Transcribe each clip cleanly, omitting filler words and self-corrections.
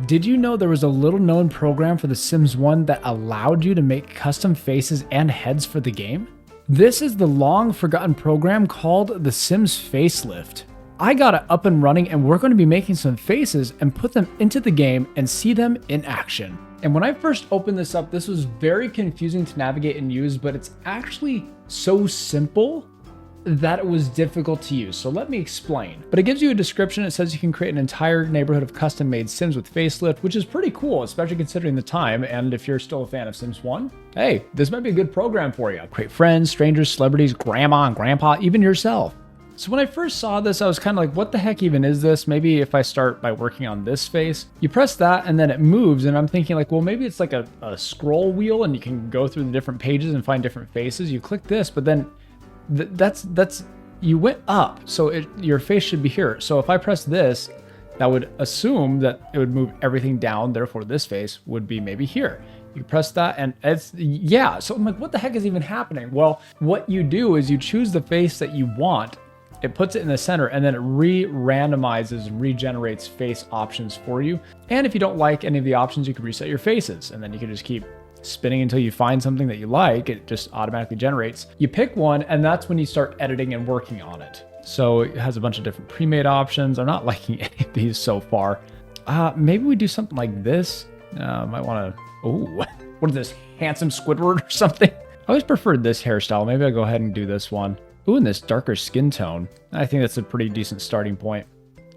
Did you know there was a little known program for The Sims 1 that allowed you to make custom faces and heads for the game? This is the long forgotten program called The Sims Facelift. I got it up and running, and we're going to be making some faces and put them into the game and see them in action. And when I first opened this up, this was very confusing to navigate and use, but it's actually so simple that it was difficult to use. So let me explain. But it gives you a description. It says you can create an entire neighborhood of custom made Sims with Facelift, which is pretty cool, especially considering the time. And if you're still a fan of Sims 1, hey, this might be a good program for you. Create friends, strangers, celebrities, grandma and grandpa, even yourself. So when I first saw this, I was kind of like, what the heck even is this? Maybe if I start by working on this face, you press that and then it moves. And I'm thinking like, well, maybe it's like a scroll wheel and you can go through the different pages and find different faces. You click this, but then that's you went up, so your face should be here. So if I press this, that would assume that it would move everything down. Therefore, this face would be maybe here. You press that, and it's yeah. So I'm like, what the heck is even happening? Well, what you do is you choose the face that you want. It puts it in the center, and then it re-randomizes and regenerates face options for you. And if you don't like any of the options, you can reset your faces, and then you can just keep spinning until you find something that you like. It just automatically generates. You pick one, and that's when you start editing and working on it. So it has a bunch of different pre-made options. I'm not liking any of these so far. Maybe we do something like this. Might want to, oh, what is this, handsome Squidward or something? I always preferred this hairstyle. Maybe I'll go ahead and do this one. Ooh, and this darker skin tone. I think that's a pretty decent starting point.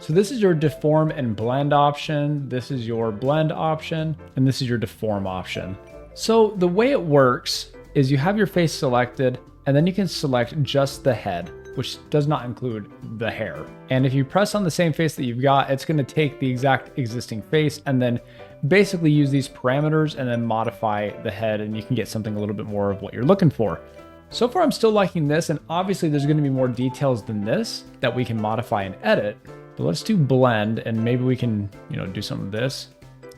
So this is your deform and blend option. This is your blend option, and this is your deform option. So the way it works is you have your face selected, and then you can select just the head, which does not include the hair. And if you press on the same face that you've got, it's going to take the exact existing face and then basically use these parameters and then modify the head, and you can get something a little bit more of what you're looking for. So far, I'm still liking this, and obviously there's going to be more details than this that we can modify and edit. But let's do blend, and maybe we can, do some of this.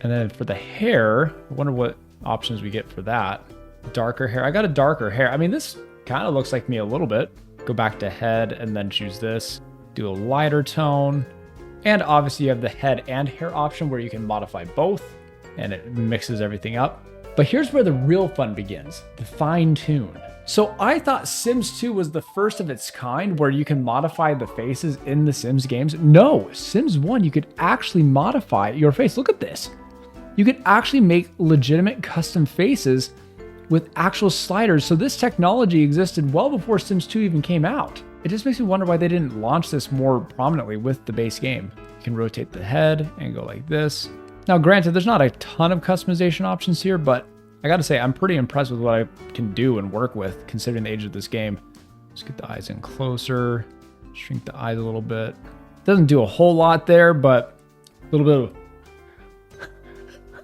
And then for the hair, I wonder what options we get for that. Darker hair. I got a darker hair. I mean, this kind of looks like me a little bit. Go back to head and then choose this. Do a lighter tone. And obviously you have the head and hair option where you can modify both, and it mixes everything up. But here's where the real fun begins, the fine tune. So I thought Sims 2 was the first of its kind where you can modify the faces in the Sims games. No, Sims 1, you could actually modify your face. Look at this. You could actually make legitimate custom faces with actual sliders. So this technology existed well before Sims 2 even came out. It just makes me wonder why they didn't launch this more prominently with the base game. You can rotate the head and go like this. Now, granted, there's not a ton of customization options here, but I gotta say, I'm pretty impressed with what I can do and work with considering the age of this game. Let's get the eyes in closer, shrink the eyes a little bit. Doesn't do a whole lot there, but a little bit of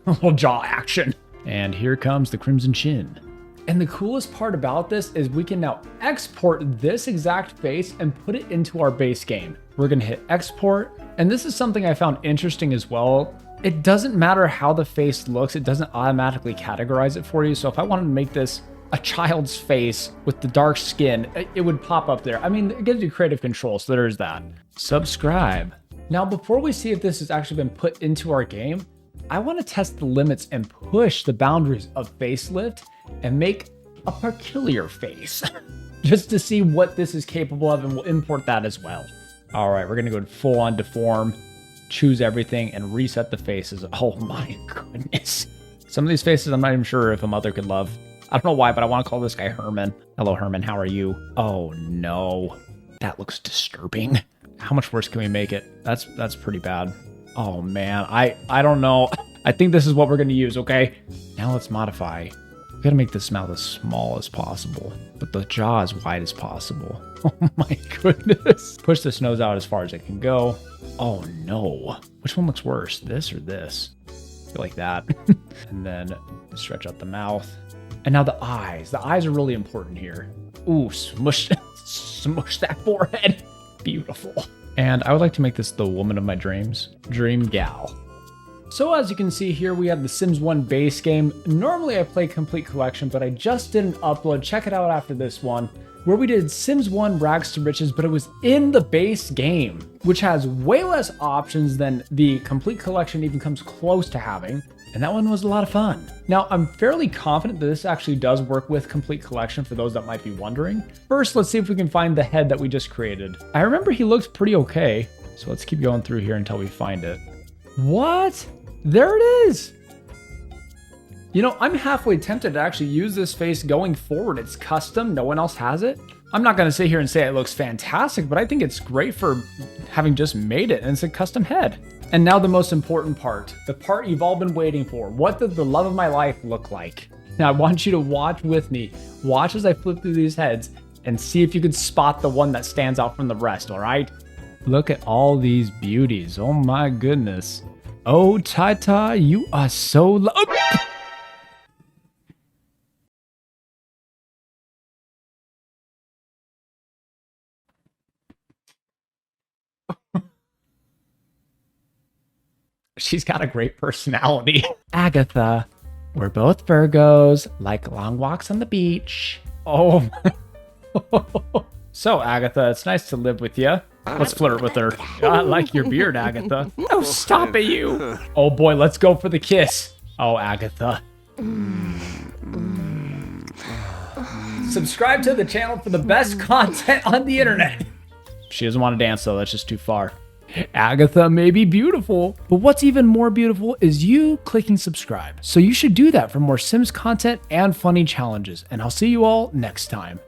a little jaw action. And here comes the crimson chin. And the coolest part about this is we can now export this exact face and put it into our base game. We're gonna hit export. And this is something I found interesting as well. It doesn't matter how the face looks. It doesn't automatically categorize it for you. So if I wanted to make this a child's face with the dark skin, it would pop up there. I mean, it gives you creative control. So there's that. Subscribe. Now, before we see if this has actually been put into our game, I want to test the limits and push the boundaries of Facelift and make a peculiar face just to see what this is capable of, and we'll import that as well. All right, we're going to go full on deform, choose everything, and reset the faces. Oh my goodness. Some of these faces I'm not even sure if a mother could love. I don't know why, but I want to call this guy Herman. Hello, Herman. How are you? Oh no, that looks disturbing. How much worse can we make it? That's pretty bad. Oh man, I don't know. I think this is what we're going to use, okay? Now let's modify. We got to make this mouth as small as possible, but the jaw as wide as possible. Oh my goodness. Push this nose out as far as it can go. Oh no. Which one looks worse, this or this? I feel like that. And then stretch out the mouth. And now the eyes. The eyes are really important here. Ooh, smush that forehead. Beautiful. And I would like to make this the woman of my dreams. Dream gal. So as you can see here, we have the Sims 1 base game. Normally I play Complete Collection, but I just did an upload. Check it out after this one. where we did Sims 1 Rags to Riches, but it was in the base game, which has way less options than the complete collection even comes close to having. And that one was a lot of fun. Now, I'm fairly confident that this actually does work with complete collection for those that might be wondering. First, let's see if we can find the head that we just created. I remember he looked pretty okay, so let's keep going through here until we find it. What? There it is. You know, I'm halfway tempted to actually use this face going forward. It's custom, no one else has it. I'm not gonna sit here and say it looks fantastic, but I think it's great for having just made it, and it's a custom head. And now the most important part, the part you've all been waiting for. What does the love of my life look like? Now I want you to watch with me. Watch as I flip through these heads and see if you can spot the one that stands out from the rest, all right? Look at all these beauties, oh my goodness. Oh, Tata, you are so She's got a great personality. Agatha, we're both Virgos, like long walks on the beach. Oh. So, Agatha, it's nice to live with you. Let's flirt with her. I like your beard, Agatha. Oh, stop it, you. Oh boy, let's go for the kiss. Oh, Agatha. Subscribe to the channel for the best content on the internet. She doesn't want to dance though, that's just too far. Agatha may be beautiful, but what's even more beautiful is you clicking subscribe. So you should do that for more Sims content and funny challenges, and I'll see you all next time.